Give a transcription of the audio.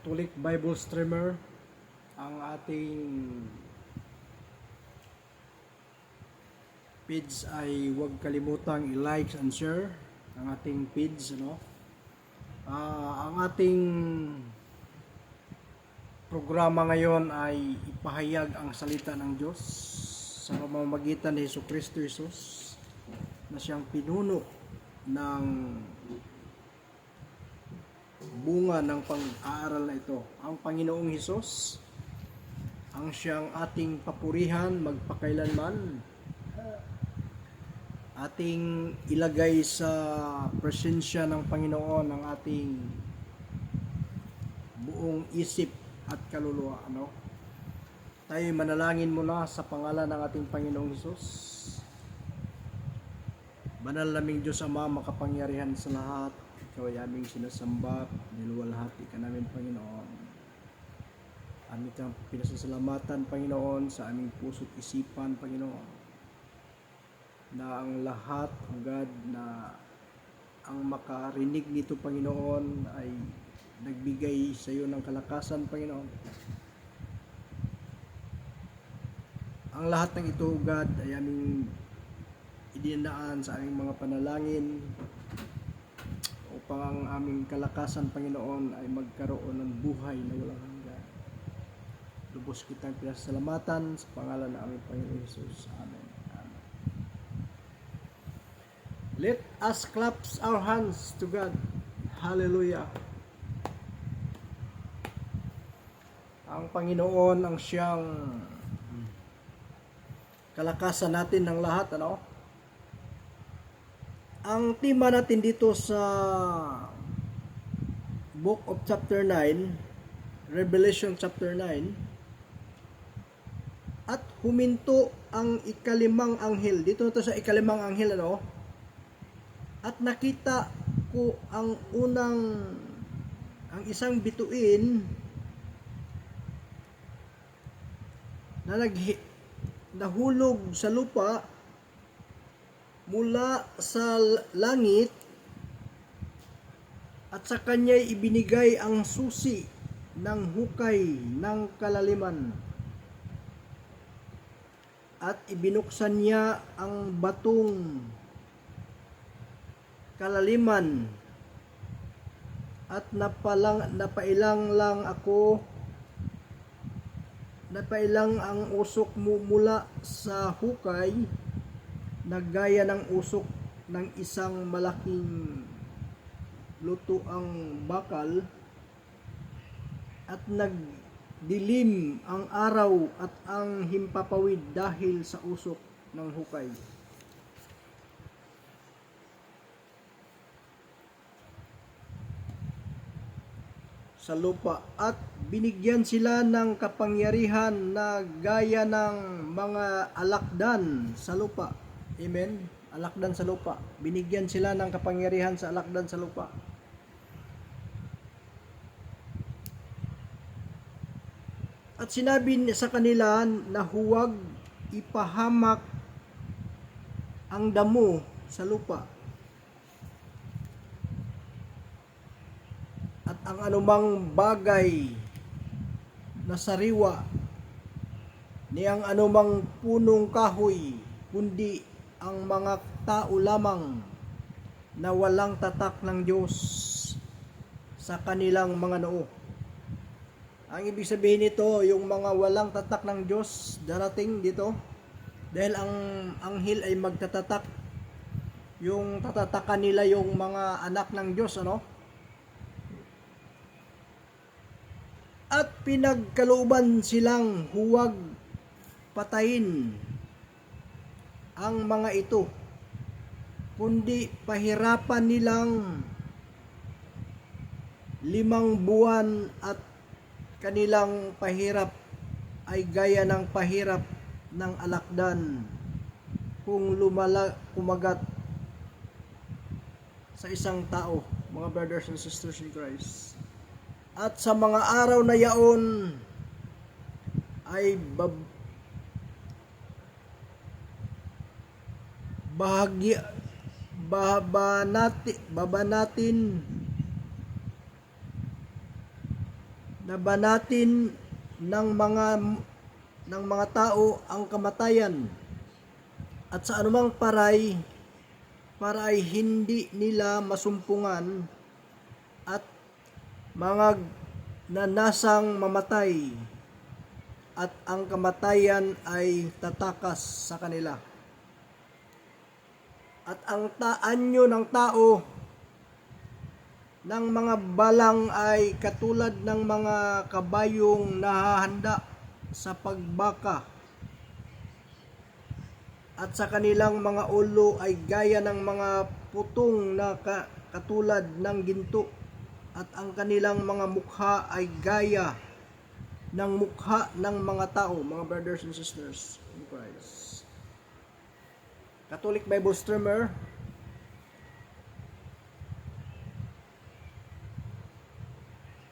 Catholic Bible Streamer, ang ating page ay huwag kalimutang i-like and share ang ating page, ang ating programa ngayon ay ipahayag ang salita ng Diyos sa pamamagitan ni Jesucristo Jesus na siyang pinuno ng bunga ng pag-aaral na ito. Ang Panginoong Hesus, ang siyang ating papurihan magpakailanman, ating ilagay sa presensya ng Panginoon ang ating buong isip at kaluluwa. Tayo manalangin muna sa pangalan ng ating Panginoong Hesus. Banal naming Diyos Ama, makapangyarihan sa lahat, Ikaw ay aming sinasamba, niluwalhati ka namin, Panginoon. Aming kang pinasasalamatan, Panginoon, sa aming puso't isipan, Panginoon, na ang lahat, God, na ang makarinig nito, Panginoon, ay nagbigay sa iyo ng kalakasan, Panginoon. Ang lahat ng ito, God, ay aming idinaan sa aming mga panalangin upang ang aming kalakasan, Panginoon, ay magkaroon ng buhay na walang hanggan. Lubos kitang pinasasalamatan sa pangalan ng aming Panginoon Jesus. Amen. Amen. Let us clap our hands to God. Hallelujah. Ang Panginoon ang siyang kalakasan natin ng lahat, Ang tema natin dito sa Book of chapter 9, Revelation chapter 9, at huminto ang ikalimang anghel. Dito na to sa ikalimang anghel, At nakita ko ang isang bituin na nahulog sa lupa mula sa langit, at sa kanya'y ibinigay ang susi ng hukay ng kalaliman, at ibinuksan niya ang batong kalaliman, at napailang ang usok mula sa hukay na gaya ng usok ng isang malaking lutoang bakal, at nagdilim ang araw at ang himpapawid dahil sa usok ng hukay. Sa lupa, at binigyan sila ng kapangyarihan na gaya ng mga alakdan sa lupa. Amen. Alakdan sa lupa. Binigyan sila ng kapangyarihan sa alakdan sa lupa. At sinabi sa kanila na huwag ipahamak ang damo sa lupa, at ang anumang bagay na sariwa ni ang anumang punong kahoy, kundi ang mga tao lamang na walang tatak ng Diyos sa kanilang mga noo. Ang ibig sabihin nito, yung mga walang tatak ng Diyos darating dito, dahil ang anghel ay magtatatak. Yung tatatakan nila yung mga anak ng Diyos, At pinagkalooban silang huwag patayin ang mga ito, kundi pahirapan nilang 5 buwan, at kanilang pahirap ay gaya ng pahirap ng alakdan kung kumagat sa isang tao, mga brothers and sisters in Christ. At sa mga araw na yaon ay babanatin nabanatin ng mga tao ang kamatayan at sa anumang paray para ay hindi nila masumpungan at mga nanasang mamatay at ang kamatayan ay tatakas sa kanila. At ang anyo ng tao ng mga balang ay katulad ng mga kabayong nahahanda sa pagbaka, at sa kanilang mga ulo ay gaya ng mga putong na katulad ng ginto, at ang kanilang mga mukha ay gaya ng mukha ng mga tao. Mga brothers and sisters in Christ, Catholic Bible Streamer,